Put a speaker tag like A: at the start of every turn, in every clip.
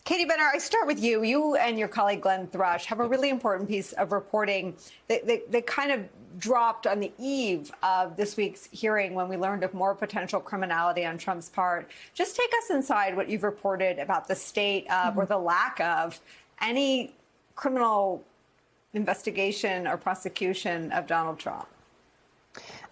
A: Katie Benner, I start with you. You and your colleague Glenn Thrush have a really important piece of reporting that kind of dropped on the eve of this week's hearing when we learned of more potential criminality on Trump's part. Just take us inside what you've reported about the state of or the lack of any criminal investigation or prosecution of Donald Trump.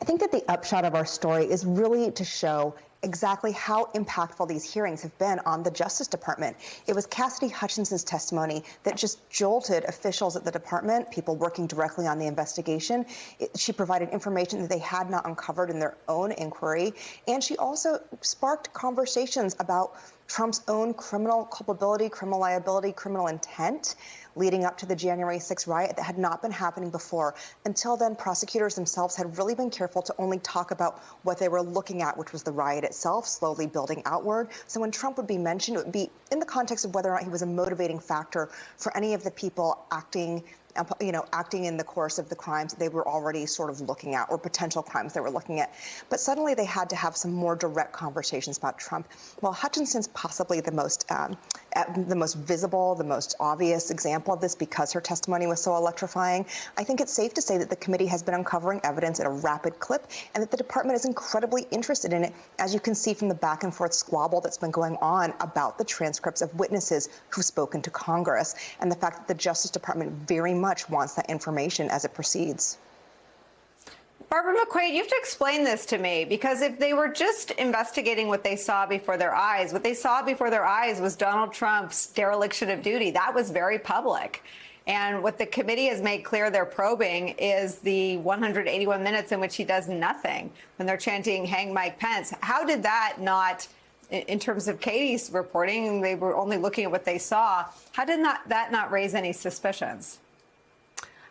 B: I think that the upshot of our story is really to show exactly how impactful these hearings have been on the Justice Department. It was Cassidy Hutchinson's testimony that just jolted officials at the department, people working directly on the investigation. She provided information that they had not uncovered in their own inquiry. And she also sparked conversations about Trump's own criminal culpability, criminal liability, criminal intent leading up to the January 6th riot that had not been happening before. Until then, prosecutors themselves had really been careful to only talk about what they were looking at, which was the riot itself, slowly building outward. So when Trump would be mentioned, it would be in the context of whether or not he was a motivating factor for any of the people acting in the course of the crimes they were already sort of looking at, or potential crimes they were looking at. But suddenly they had to have some more direct conversations about Trump. While Hutchinson's possibly the most visible, the most obvious example of this because her testimony was so electrifying, I think it's safe to say that the committee has been uncovering evidence at a rapid clip and that the department is incredibly interested in it, as you can see from the back and forth squabble that's been going on about the transcripts of witnesses who've spoken to Congress, and the fact that the Justice Department very much wants that information as it proceeds.
A: Barbara McQuade, you have to explain this to me, because if they were just investigating what they saw before their eyes, what they saw before their eyes was Donald Trump's dereliction of duty. That was very public. And what the committee has made clear they're probing is the 181 minutes in which he does nothing when they're chanting, "Hang Mike Pence." How did that not, in terms of Katie's reporting, they were only looking at what they saw. How did that not raise any suspicions?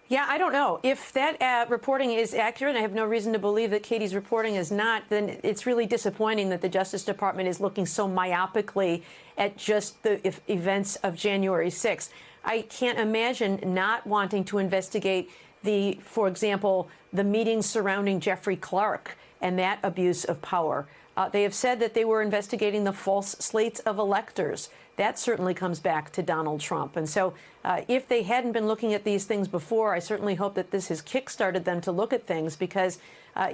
C: Yeah, I don't know. If that reporting is accurate, I have no reason to believe that Katie's reporting is not, then it's really disappointing that the Justice Department is looking so myopically at just the events of January 6th. I can't imagine not wanting to investigate for example, the meetings surrounding Jeffrey Clark and that abuse of power. They have said that they were investigating the false slates of electors. That certainly comes back to Donald Trump. And so if they hadn't been looking at these things before, I certainly hope that this has kickstarted them to look at things, because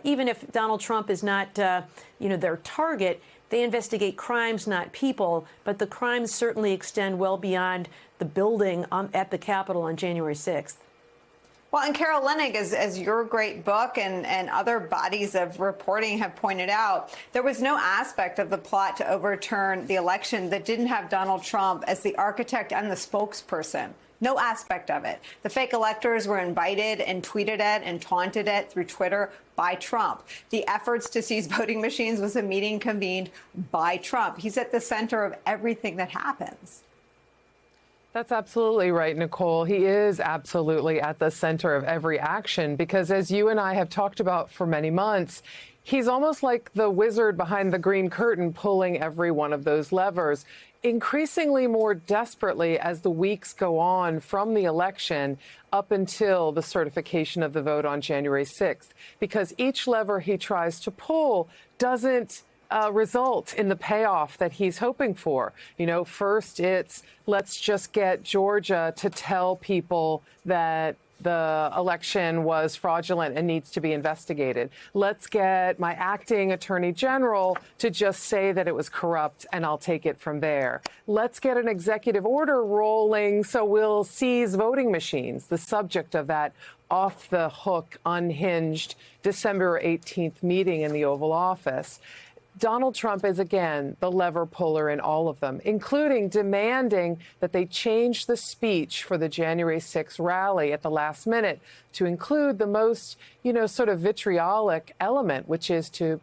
C: even if Donald Trump is not, their target, they investigate crimes, not people. But the crimes certainly extend well beyond the building at the Capitol on January 6th.
A: Well, and Carol Leonnig, as your great book and other bodies of reporting have pointed out, there was no aspect of the plot to overturn the election that didn't have Donald Trump as the architect and the spokesperson. No aspect of it. The fake electors were invited and tweeted at and taunted at through Twitter by Trump. The efforts to seize voting machines was a meeting convened by Trump. He's at the center of everything that happens.
D: That's absolutely right, Nicole. He is absolutely at the center of every action, because as you and I have talked about for many months, he's almost like the wizard behind the green curtain pulling every one of those levers, increasingly more desperately as the weeks go on from the election up until the certification of the vote on January 6th, because each lever he tries to pull doesn't result in the payoff that he's hoping for. First it's let's just get Georgia to tell people that the election was fraudulent and needs to be investigated. Let's get my acting attorney general to just say that it was corrupt and I'll take it from there. Let's get an executive order rolling so we'll seize voting machines, the subject of that off the hook, unhinged December 18th meeting in the Oval Office. Donald Trump is, again, the lever puller in all of them, including demanding that they change the speech for the January 6th rally at the last minute to include the most, sort of vitriolic element, which is to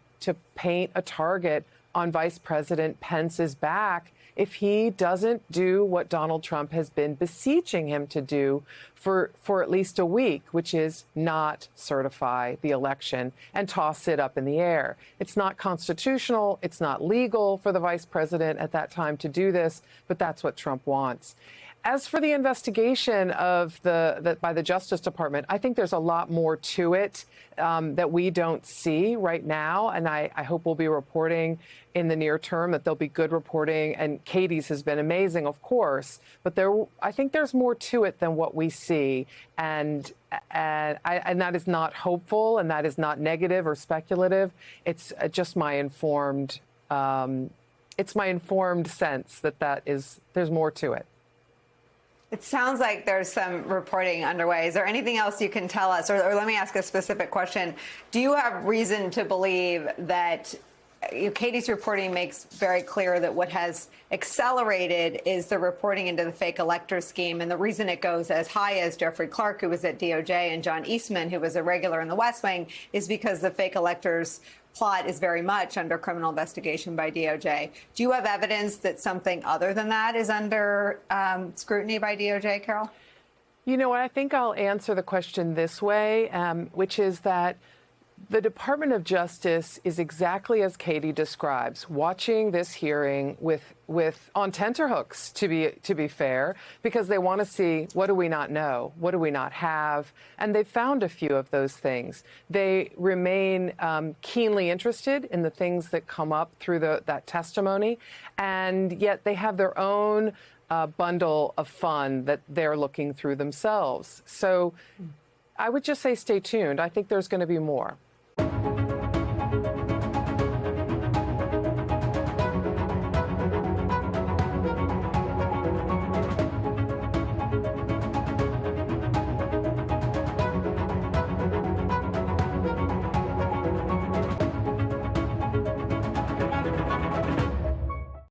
D: paint a target on Vice President Pence's back if he doesn't do what Donald Trump has been beseeching him to do for at least a week, which is not certify the election and toss it up in the air. It's not constitutional. It's not legal for the vice president at that time to do this, but that's what Trump wants. As for the investigation of by the Justice Department, I think there's a lot more to it that we don't see right now, and I hope we'll be reporting in the near term that there'll be good reporting. And Katie's has been amazing, of course, but I think there's more to it than what we see, and that is not hopeful, and that is not negative or speculative. It's just my informed. It's my informed sense that there's more to it.
A: It sounds like there's some reporting underway. Is there anything else you can tell us? Or let me ask a specific question. Do you have reason to believe that Katie's reporting makes very clear that what has accelerated is the reporting into the fake elector scheme? And the reason it goes as high as Jeffrey Clark, who was at DOJ, and John Eastman, who was a regular in the West Wing, is because the fake electors plot is very much under criminal investigation by DOJ. Do you have evidence that something other than that is under scrutiny by DOJ, Carol?
D: You know what? I think I'll answer the question this way, which is that the Department of Justice is exactly as Katie describes, watching this hearing with on tenterhooks, to be fair, because they want to see, what do we not know? What do we not have? And they've found a few of those things. They remain keenly interested in the things that come up through that testimony, and yet they have their own bundle of fun that they're looking through themselves. So I would just say stay tuned. I think there's going to be more.